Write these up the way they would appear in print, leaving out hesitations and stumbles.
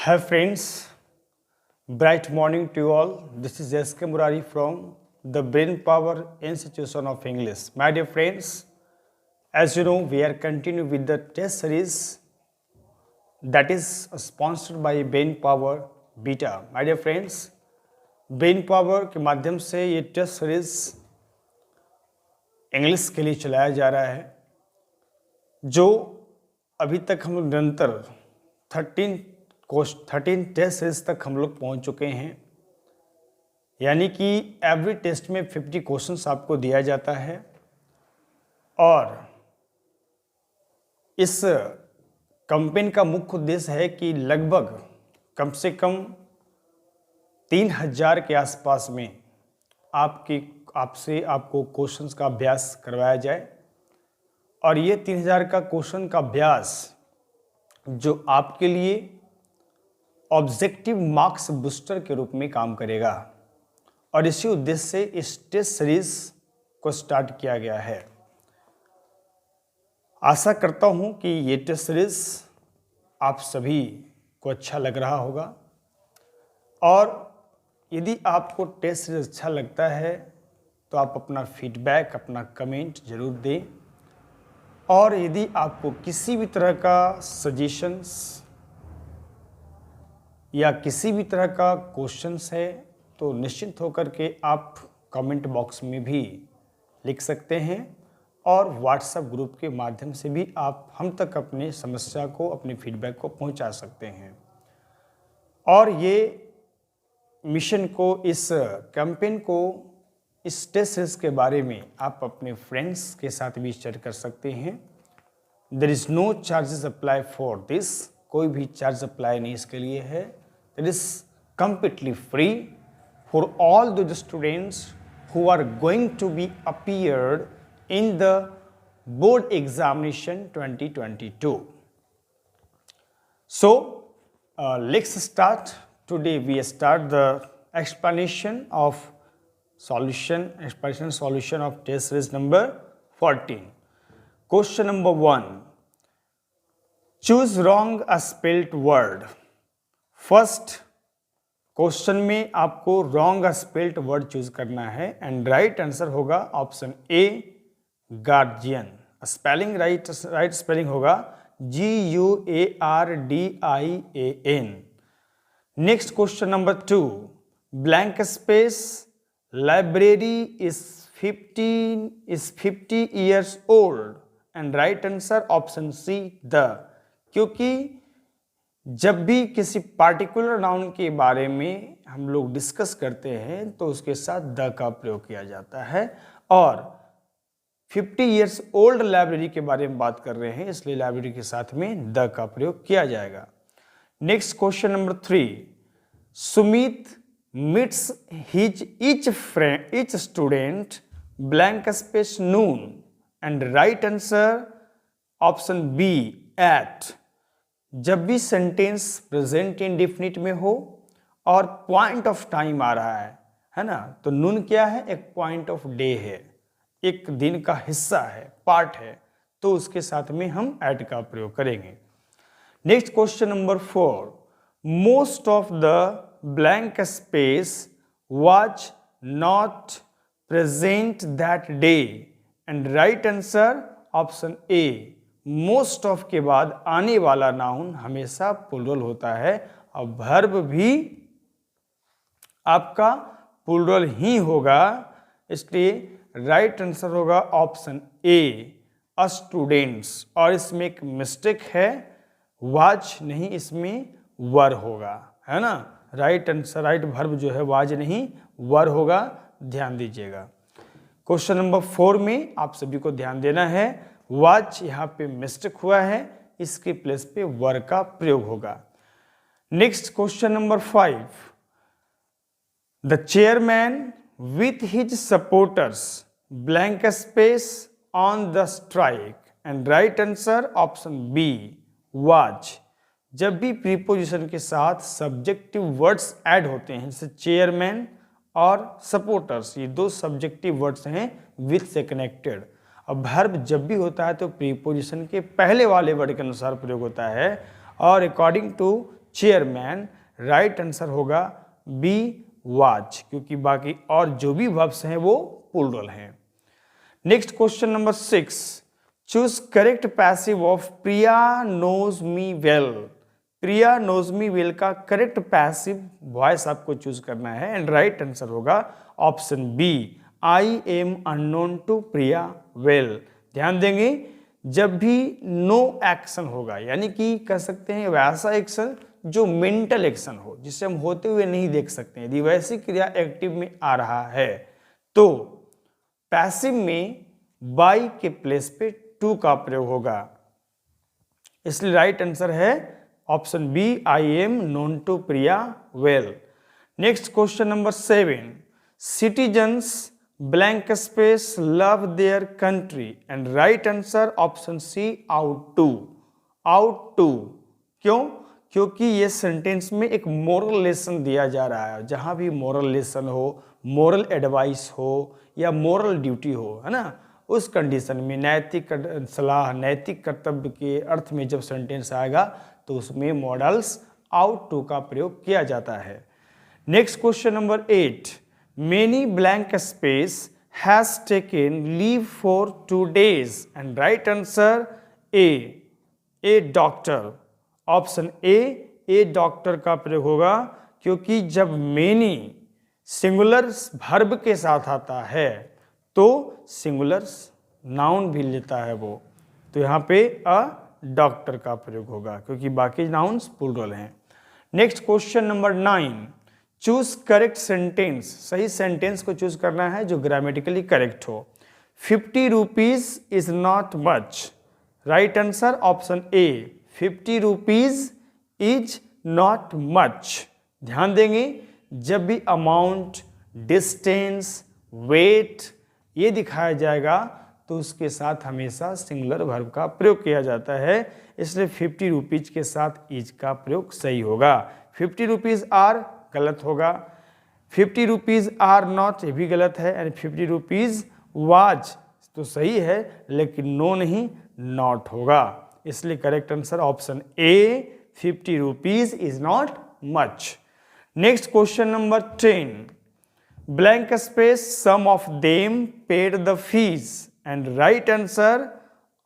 Hi friends, bright morning to you all. This is S.K. Murari from the Brain Power Institution of English. My dear friends, as you know, we are continuing with the test series that is sponsored by Brain Power Beta. My dear friends, brain power के माध्यम से ये test series English के लिए चलाया जा रहा है, जो अभी तक हम लोग निरंतर 13 टेस्ट सीरीज तक हम लोग पहुंच चुके हैं। यानी कि एवरी टेस्ट में 50 क्वेश्चंस आपको दिया जाता है और इस कैंपेन का मुख्य उद्देश्य है कि लगभग कम से कम 3000 के आसपास में आपको क्वेश्चंस का अभ्यास करवाया जाए और ये 3000 का क्वेश्चन का अभ्यास जो आपके लिए ऑब्जेक्टिव मार्क्स बूस्टर के रूप में काम करेगा और इसी उद्देश्य से इस टेस्ट सीरीज को स्टार्ट किया गया है। आशा करता हूं कि ये टेस्ट सीरीज आप सभी को अच्छा लग रहा होगा और यदि आपको टेस्ट सीरीज अच्छा लगता है तो आप अपना फीडबैक, अपना कमेंट जरूर दें और यदि आपको किसी भी तरह का सजेशंस या किसी भी तरह का क्वेश्चंस है तो निश्चिंत होकर के आप कमेंट बॉक्स में भी लिख सकते हैं और व्हाट्सएप ग्रुप के माध्यम से भी आप हम तक अपनी समस्या को, अपने फीडबैक को पहुंचा सकते हैं। और ये मिशन को, इस कैंपेन को, इस टेस्ट सीरीज के बारे में आप अपने फ्रेंड्स के साथ भी शेयर कर सकते हैं। There is no charges apply for this, कोई भी चार्ज अप्लाई नहीं इसके लिए है। It is completely free for all those students who are going to be appeared in the board examination 2022. So let's start. Today we start the explanation solution of test series number 14. Question number 1. Choose wrong spelled word. First question में आपको wrong spelled word choose करना है and right answer होगा option A, guardian. Spelling right spelling होगा GUARDIAN। Next question number 2. Blank space, library is 50 years old and right answer option C, the. क्योंकि जब भी किसी पार्टिकुलर नाउन के बारे में हम लोग डिस्कस करते हैं तो उसके साथ द का प्रयोग किया जाता है और 50 years ओल्ड लाइब्रेरी के बारे में बात कर रहे हैं, इसलिए लाइब्रेरी के साथ में द का प्रयोग किया जाएगा। Next question number 3. Sumit meets each student blank space noon and right answer option B, at. जब भी सेंटेंस प्रेजेंट इंडेफिनिट में हो और पॉइंट ऑफ टाइम आ रहा है ना, तो नून क्या है? एक पॉइंट ऑफ डे है, एक दिन का हिस्सा है, पार्ट है, तो उसके साथ में हम एट का प्रयोग करेंगे। Next question number 4. Most of the blank space was not present that day and right answer option A, most of के बाद आने वाला नाउन हमेशा प्लूरल होता है और वर्ब भी आपका प्लूरल ही होगा, इसलिए राइट आंसर होगा ऑप्शन ए, स्टूडेंट्स। और इसमें एक मिस्टेक है, वाज नहीं, इसमें वर होगा, है ना। राइट आंसर, राइट वर्ब जो है वाज नहीं वर होगा, ध्यान दीजिएगा। क्वेश्चन नंबर 4 में आप सभी को ध्यान देना है, वाच यहाँ पे मिस्टेक हुआ है, इसके प्लेस पे वर का प्रयोग होगा। Next question number 5. The chairman with his supporters blank space on the strike and right answer option B, was. जब भी प्रीपोजिशन के साथ सब्जेक्टिव वर्ड्स ऐड होते हैं, जैसे चेयरमैन और सपोर्टर्स, ये दो सब्जेक्टिव वर्ड्स हैं विथ से कनेक्टेड। अब वर्ब जब भी होता है तो प्रीपोजिशन के पहले वाले वर्ड के अनुसार प्रयोग होता है और according to chairman. Right answer होगा बी वॉच, क्योंकि बाकी और जो भी वर्ब्स हैं वो प्लूरल हैं। Next question number 6, choose correct passive of Priya knows me well. Priya knows me well का करेक्ट पैसिव वॉइस आपको चूज करना है एंड राइट आंसर होगा option B, I am unknown to Priya well. ध्यान देंगे, जब भी नो एक्शन होगा, यानी कि कह सकते हैं वैसा एक्शन जो मेंटल एक्शन हो, जिसे हम होते हुए नहीं देख सकते हैं, यदि वैसी क्रिया एक्टिव में आ रहा है तो पैसिव में बाई के प्लेस पे टू का प्रयोग होगा। इसलिए राइट आंसर है option B, I am known to Priya well. Next question number 7, citizens blank space love their country and right answer option C, ought to. Ought to क्यों? क्योंकि ये सेंटेंस में एक मोरल लेसन दिया जा रहा है। जहां भी मोरल लेसन हो, मोरल एडवाइस हो या मोरल ड्यूटी हो, है ना, उस कंडीशन में नैतिक सलाह, नैतिक कर्तव्य के अर्थ में जब सेंटेंस आएगा तो उसमें मॉडल्स आउट टू का प्रयोग किया जाता है। Next question number 8, many blank space has taken leave for 2 days and right answer A doctor. Option A doctor का प्रयोग होगा, क्योंकि जब मेनी सिंगुलर वर्ब के साथ आता है तो सिंगुलर नाउन भी लेता है वो, तो यहाँ पे अ डॉक्टर का प्रयोग होगा, क्योंकि बाकी नाउन्स प्लूरल हैं। Next question number 9, choose correct sentence. सही सेंटेंस को चूज करना है जो ग्रामेटिकली करेक्ट हो। 50 rupees is not much. Right answer option A, 50 rupees is not much. ध्यान देंगे, जब भी अमाउंट, डिस्टेंस, वेट ये दिखाया जाएगा तो उसके साथ हमेशा सिंगुलर वर्ब का प्रयोग किया जाता है, इसलिए 50 रुपीज के साथ इज का प्रयोग सही होगा। 50 रुपीज आर गलत होगा, 50 रुपीज आर नॉट ये भी गलत है, एंड 50 रुपीज वाज तो सही है लेकिन नो नहीं, नॉट होगा। इसलिए correct answer option A, 50 rupees is not much. Next question number 10, blank space some of them paid the fees and right answer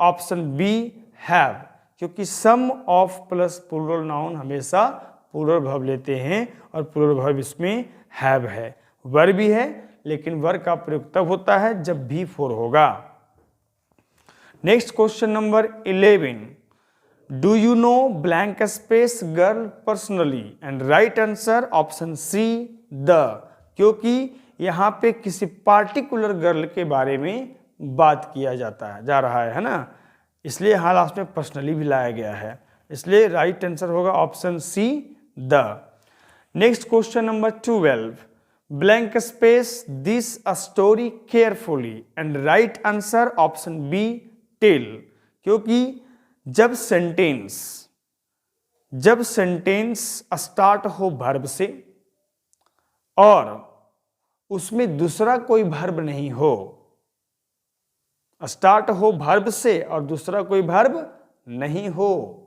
option B, have, क्योंकि some of plus plural noun हमेशा plural verb लेते हैं और plural verb इसमें have है। Verb भी है लेकिन वर्ब का प्रयोग तब होता है जब भी फोर होगा। Next question number 11, do you know blank space girl personally and right answer option C, the, क्योंकि यहाँ पे किसी पार्टिकुलर गर्ल के बारे में बात किया जा रहा है ना, इसलिए यहाँ लास्ट में पर्सनली भी लाया गया है, इसलिए राइट आंसर होगा option C, the. Next question number 12, blank space this a story carefully and right answer option B, tell, क्योंकि जब सेंटेंस स्टार्ट हो वर्ब से और उसमें दूसरा कोई वर्ब नहीं हो, स्टार्ट हो वर्ब से और दूसरा कोई वर्ब नहीं हो,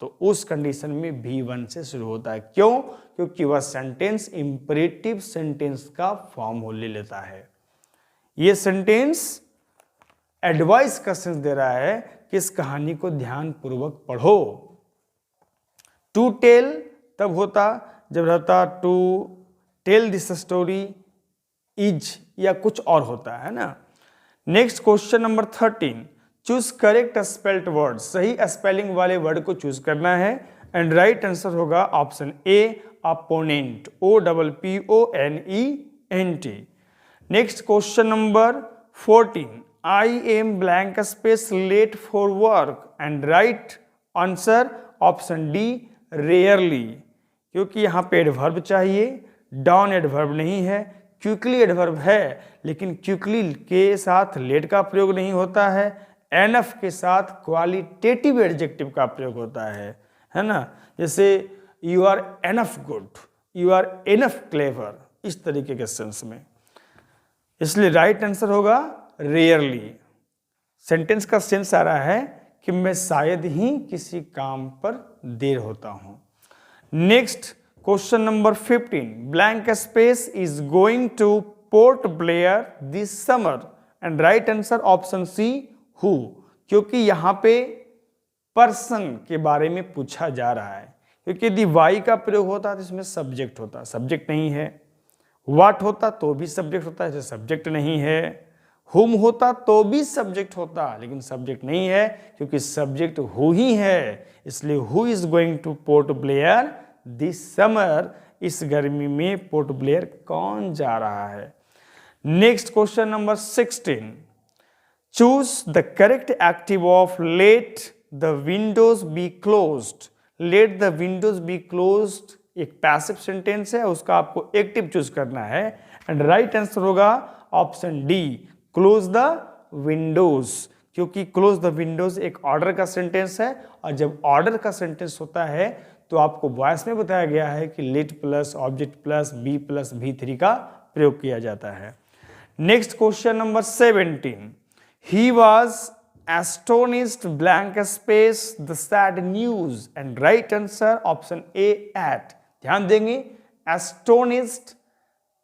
तो उस कंडीशन में V1 से शुरू होता है। क्यों? क्योंकि वह सेंटेंस इंपरेटिव सेंटेंस का फॉर्म हो ले लेता है। यह सेंटेंस एडवाइस का सेंस दे रहा है कि इस कहानी को ध्यान पूर्वक पढ़ो। टू टेल तब होता जब रहता to tell this story, is या कुछ और होता है ना। Next question number 13, choose correct spelled word. सही स्पेलिंग वाले वर्ड को चूज करना है एंड राइट आंसर होगा option A, opponent, OPPONENT। Next question number 14, I am blank space late for work and right answer option D, rarely, क्योंकि यहाँ पे adverb चाहिए, डाउन एडवर्ब नहीं है, क्विकली एडवर्ब है लेकिन क्विकली के साथ लेट का प्रयोग नहीं होता है, एनफ के साथ क्वालिटेटिव एडजेक्टिव का प्रयोग होता है ना, जैसे you are enough good, you are enough clever, इस तरीके के सेंस में। इसलिए राइट आंसर होगा रेयरली। सेंटेंस का सेंस आ रहा है कि मैं शायद ही किसी काम पर देर होता हूं। Next question number 15, blank space is going two port Blair this summer and right answer option see who, क्योंकि यहां पे पर्सन के बारे में पूछा जा रहा है, क्योंकि यदि वाई का प्रयोग होता तो इसमें सब्जेक्ट होता, सब्जेक्ट नहीं है। वाट होता तो भी सब्जेक्ट होता है, सब्जेक्ट नहीं है। हुम होता तो भी सब्जेक्ट होता, लेकिन सब्जेक्ट नहीं है, क्योंकि सब्जेक्ट हु ही है, इसलिए who is going two port Blair this summer, इस गर्मी में पोर्ट ब्लेयर कौन जा रहा है। Next question number 16, choose the correct active of let the Windows be closed. Let the Windows be closed एक पैसिव सेंटेंस है, उसका आपको एक्टिव चूज करना है एंड राइट आंसर होगा option D, close the Windows, क्योंकि क्लोज द विंडोज एक order का सेंटेंस है, और जब ऑर्डर का सेंटेंस होता है तो आपको वॉइस में बताया गया है कि let plus object plus be plus V3 का प्रयोग किया जाता है। Next question number 17, he was astonished blank space the sad news and right answer option A at। ध्यान देंगे astonished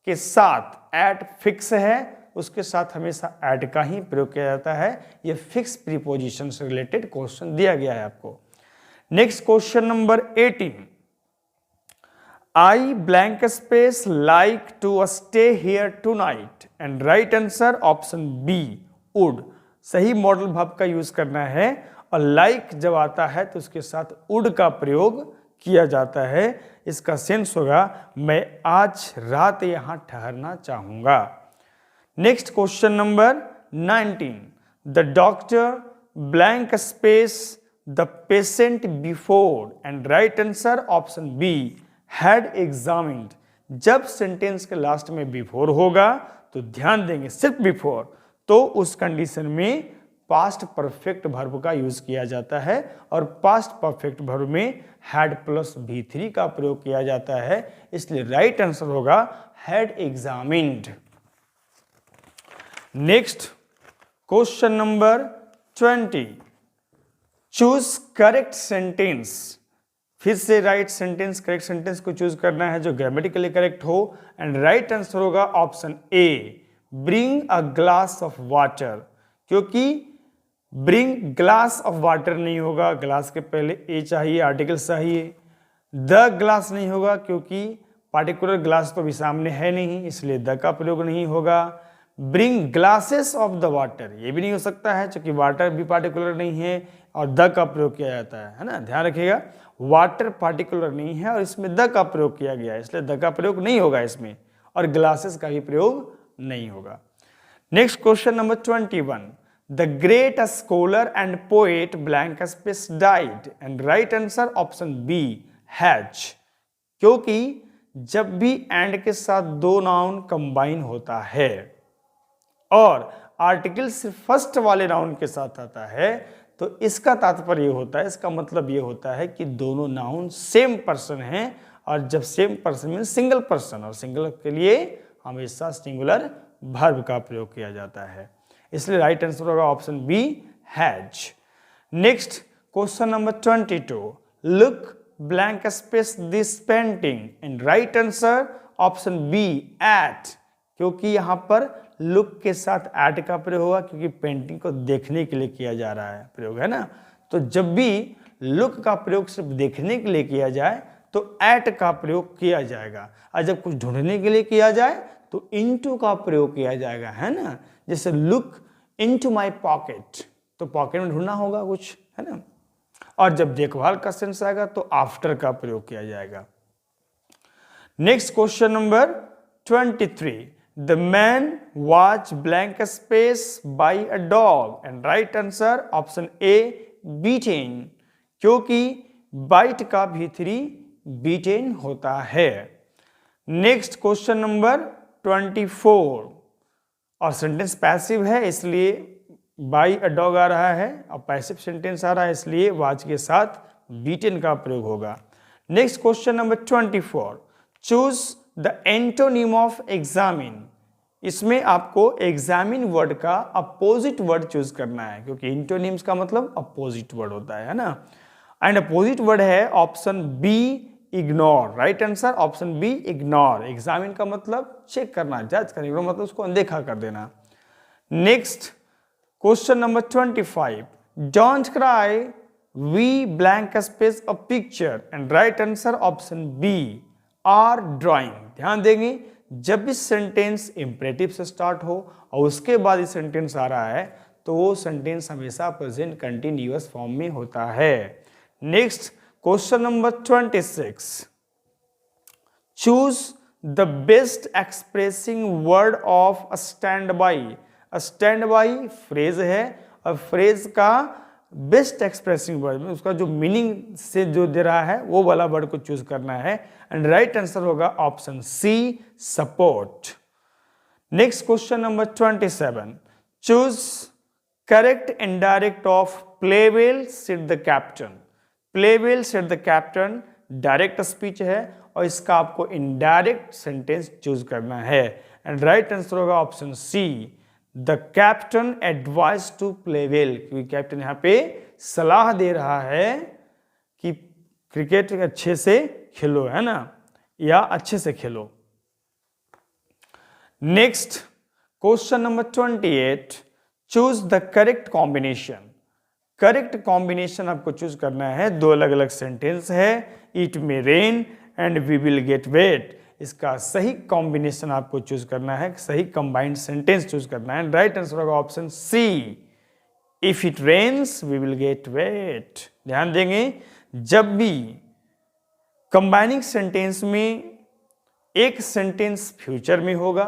के साथ at फिक्स है, उसके साथ हमेशा at का ही प्रयोग किया जाता है। ये फिक्स प्रीपोजिशन से रिलेटेड क्वेश्चन दिया गया है आपको। Next question number 18, I blank space like to stay here tonight and right answer option B would। सही मॉडल भाव का यूज करना है, और लाइक जब आता है तो उसके साथ वुड का प्रयोग किया जाता है। इसका सेंस होगा मैं आज रात यहां ठहरना चाहूंगा। Next question number 19, the doctor blank space the patient before and right answer option be had examined. जब सेंटेंस के लास्ट में बिफोर होगा तो ध्यान देंगे सिर्फ बिफोर, तो उस कंडीशन में पास्ट परफेक्ट वर्ब का यूज किया जाता है, और पास्ट परफेक्ट वर्ब में हैड प्लस V3 का प्रयोग किया जाता है, इसलिए राइट आंसर होगा had examined. Next question number 20, choose correct sentence. फिर से राइट सेंटेंस, करेक्ट सेंटेंस को चूज करना है जो ग्रामेटिकली करेक्ट हो, एंड राइट आंसर होगा option A, bring a glass of water, क्योंकि ब्रिंग ग्लास ऑफ वाटर नहीं होगा, ग्लास के पहले ए चाहिए, आर्टिकल चाहिए। द ग्लास नहीं होगा क्योंकि पार्टिकुलर ग्लास तो अभी सामने है नहीं, इसलिए द का प्रयोग नहीं होगा। Bring glasses of the water ये भी नहीं हो सकता है, क्योंकि वाटर भी पार्टिकुलर नहीं है और द का प्रयोग किया जाता है ना, ध्यान रखिएगा। वाटर पार्टिकुलर नहीं है और इसमें द का प्रयोग किया गया है, इसलिए द का प्रयोग नहीं होगा इसमें, और ग्लासेस का भी प्रयोग नहीं होगा। Next question number 21, the great scholar and poet blank space died and right answer option B has, क्योंकि जब भी एंड के साथ दो नाउन कंबाइन होता है और आर्टिकल सिर्फ फर्स्ट वाले नाउन के साथ आता है, तो इसका तात्पर्य होता है, इसका मतलब ये होता है कि दोनों नाउन सेम पर्सन हैं, और जब सेम पर्सन में सिंगल पर्सन, और सिंगल के लिए हमेशा सिंगुलर वर्ब का प्रयोग किया जाता है, इसलिए राइट आंसर होगा option B has. Next question number 22, look blank space this painting and right answer option B at, क्योंकि यहां पर लुक के साथ एट का प्रयोग होगा, क्योंकि पेंटिंग को देखने के लिए किया जा रहा है प्रयोग, है ना। तो जब भी लुक का प्रयोग सिर्फ देखने के लिए किया जाए तो एट का प्रयोग किया जाएगा, और जब कुछ ढूंढने के लिए किया जाए तो इनटू का प्रयोग किया जाएगा, है ना। जैसे लुक इनटू माय पॉकेट, तो पॉकेट में ढूंढना होगा कुछ, है ना। और जब देखभाल का सेंस आएगा तो आफ्टर का प्रयोग किया जाएगा। Next question number 23, the man watch blank space by a dog and right answer option A beaten, क्योंकि बाइट का V3 बीटेन होता है। नेक्स्ट क्वेश्चन नंबर 24, और सेंटेंस पैसिव है इसलिए बाय अ डॉग आ रहा है, और पैसिव सेंटेंस आ रहा है इसलिए वॉच के साथ बीटेन का प्रयोग होगा। Next question number 24, choose the antonym of examine. इसमें आपको एग्जामिन वर्ड का अपोजिट वर्ड चूज करना है, क्योंकि एंटोनिम्स का मतलब अपोजिट वर्ड होता है ना। एंड अपोजिट वर्ड है option be ignore, right answer option be ignore. Examine का मतलब चेक करना, जज करना, इग्नोर मतलब उसको अनदेखा कर देना। Next question number 25, don't cry, we blank space a picture and right answer option B are drawing. ध्यान देंगे जब भी सेंटेंस इंपरेटिव से स्टार्ट हो और उसके बाद ये सेंटेंस आ रहा है तो वो सेंटेंस हमेशा प्रेजेंट कंटिन्यूअस फॉर्म में होता है। Next question number 26, choose the best expressing word of stand by. Stand by phrase है और फ्रेज का बेस्ट एक्सप्रेसिंग वर्ड में उसका जो मीनिंग से जो दे रहा है वो वाला वर्ड को चूज करना है एंड राइट आंसर होगा option C support. Next question number 27, choose correct indirect of play well said the captain. Play well said the captain direct speech है और इसका आपको इनडायरेक्ट सेंटेंस चूज करना है एंड राइट आंसर होगा option C the captain advise to play well, क्योंकि captain यहाँ पे सलाह दे रहा है कि क्रिकेट अच्छे से खेलो, है ना, या अच्छे से खेलो। Next question number 28, choose the correct combination. Correct combination आपको चूज करना है, दो अलग अलग सेंटेंस है, it may rain and we will get wet. इसका सही कॉम्बिनेशन आपको चूज करना है, सही कंबाइंड सेंटेंस चूज करना है। राइट आंसर होगा option C if it rains we will get wet. ध्यान देंगे जब भी कंबाइनिंग सेंटेंस में एक सेंटेंस फ्यूचर में होगा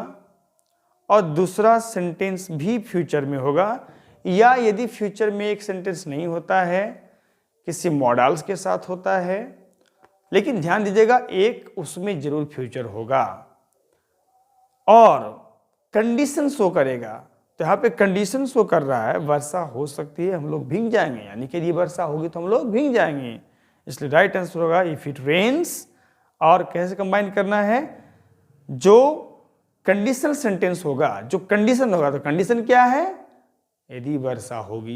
और दूसरा सेंटेंस भी फ्यूचर में होगा, या यदि फ्यूचर में एक सेंटेंस नहीं होता है, किसी मॉडल्स के साथ होता है, लेकिन ध्यान दीजिएगा एक उसमें जरूर फ्यूचर होगा और कंडीशन शो करेगा। तो यहाँ पे कंडीशन शो कर रहा है वर्षा हो सकती है, हम लोग भीग जाएंगे, यानी कि यदि वर्षा होगी तो हम लोग भीग जाएंगे, इसलिए राइट आंसर होगा इफ इट रेन्स। और कैसे कंबाइन करना है, जो कंडीशनल सेंटेंस होगा, जो कंडीशन होगा, तो कंडीशन क्या है, यदि वर्षा होगी,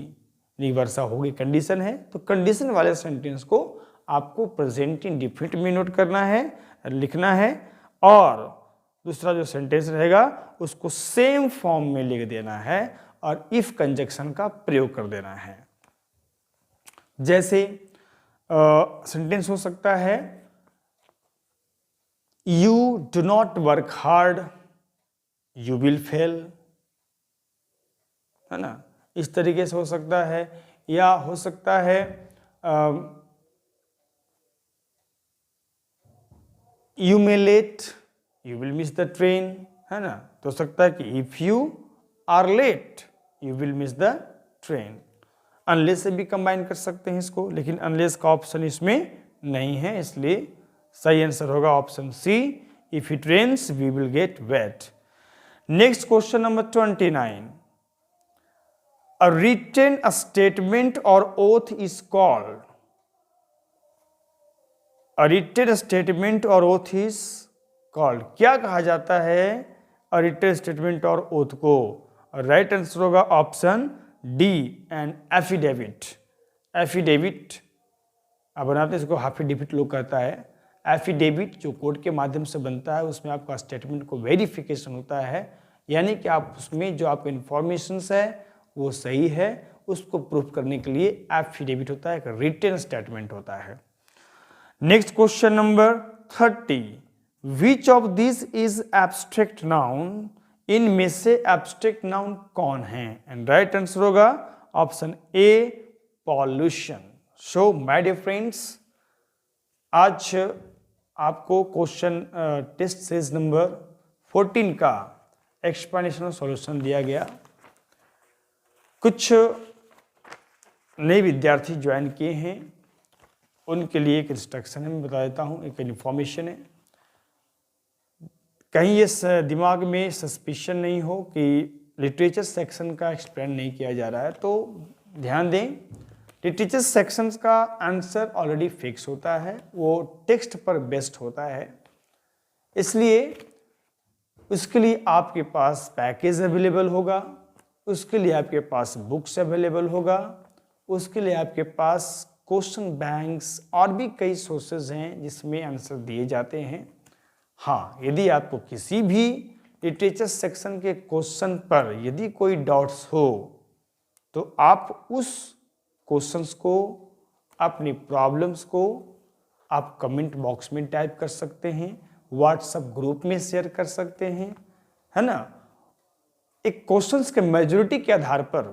यदि वर्षा होगी कंडीशन है, तो कंडीशन वाले सेंटेंस को आपको प्रेजेंट इंडेफिनिट में नोट करना है, लिखना है, और दूसरा जो सेंटेंस रहेगा उसको सेम फॉर्म में लिख देना है और इफ कंजक्शन का प्रयोग कर देना है। जैसे सेंटेंस हो सकता है you do not work hard you will fail, है ना, इस तरीके से हो सकता है। या हो सकता है you may late you will miss the train, है ना, तो हो सकता है कि if you are late you will miss the train. Unless से भी कंबाइन कर सकते हैं इसको, लेकिन अनलेस का ऑप्शन इसमें नहीं है, इसलिए सही आंसर होगा option C if it rains we will get wet. Next question number 29, a written statement or oath is called, a written statement or oath is called, क्या कहा जाता है a written statement और oath को? Right answer होगा option D and affidavit. Affidavit आप बनाते हैं इसको एफिडेविट लोग कहता है। एफिडेविट जो कोर्ट के माध्यम से बनता है उसमें आपका स्टेटमेंट को वेरिफिकेशन होता है, यानी कि आप उसमें जो आपके इंफॉर्मेशंस है वो सही है, उसको प्रूफ करने के लिए एफिडेविट होता है, एक रिटन स्टेटमेंट होता है। Next question number 30, which of this is abstract noun, इनमें से एब्स्ट्रैक्ट नाउन कौन है? एंड राइट आंसर होगा option A pollution. So my dear friends, आज आपको क्वेश्चन टेस्ट सीरीज नंबर 14 का एक्सप्लेनेशन और सॉल्यूशन दिया गया। कुछ नए विद्यार्थी ज्वाइन किए हैं, उनके लिए एक इंस्ट्रक्शन है, मैं बता देता हूँ, एक इन्फॉर्मेशन है। कहीं ये दिमाग में सस्पिशन नहीं हो कि लिटरेचर सेक्शन का एक्सप्लेन नहीं किया जा रहा है, तो ध्यान दें, लिटरेचर सेक्शंस का आंसर ऑलरेडी फिक्स होता है, वो टेक्स्ट पर बेस्ड होता है, इसलिए उसके लिए आपके पास पैकेज अवेलेबल होगा, उसके लिए आपके पास बुक्स अवेलेबल होगा, उसके लिए आपके पास क्वेश्चन बैंक्स और भी कई सोर्सेज हैं जिसमें आंसर दिए जाते हैं। हाँ, यदि आपको किसी भी लिटरेचर सेक्शन के क्वेश्चन पर यदि कोई डाउट्स हो तो आप उस क्वेश्चंस को, अपनी प्रॉब्लम्स को आप कमेंट बॉक्स में टाइप कर सकते हैं, व्हाट्सएप ग्रुप में शेयर कर सकते हैं, है ना। एक क्वेश्चंस के मेजॉरिटी के आधार पर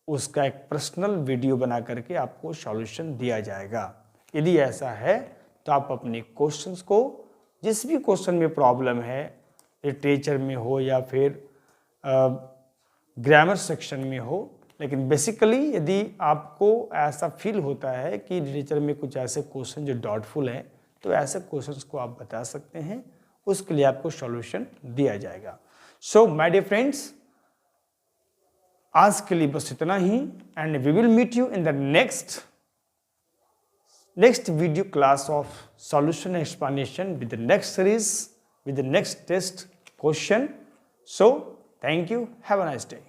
उसका एक पर्सनल वीडियो बना करके आपको सॉल्यूशन दिया जाएगा। यदि ऐसा है तो आप अपने क्वेश्चंस को, जिस भी क्वेश्चन में प्रॉब्लम है, लिटरेचर में हो या फिर ग्रामर सेक्शन में हो, लेकिन बेसिकली यदि आपको ऐसा फील होता है कि लिटरेचर में कुछ ऐसे क्वेश्चन जो डाउटफुल हैं, तो ऐसे क्वेश्चंस को आप बता सकते हैं, उसके लिए आपको सॉल्यूशन दिया जाएगा। सो माय डियर फ्रेंड्स, आज के लिए बस इतना ही, and we will meet you in the next video class of solution explanation with the next series, with the next test question. So thank you, have a nice day.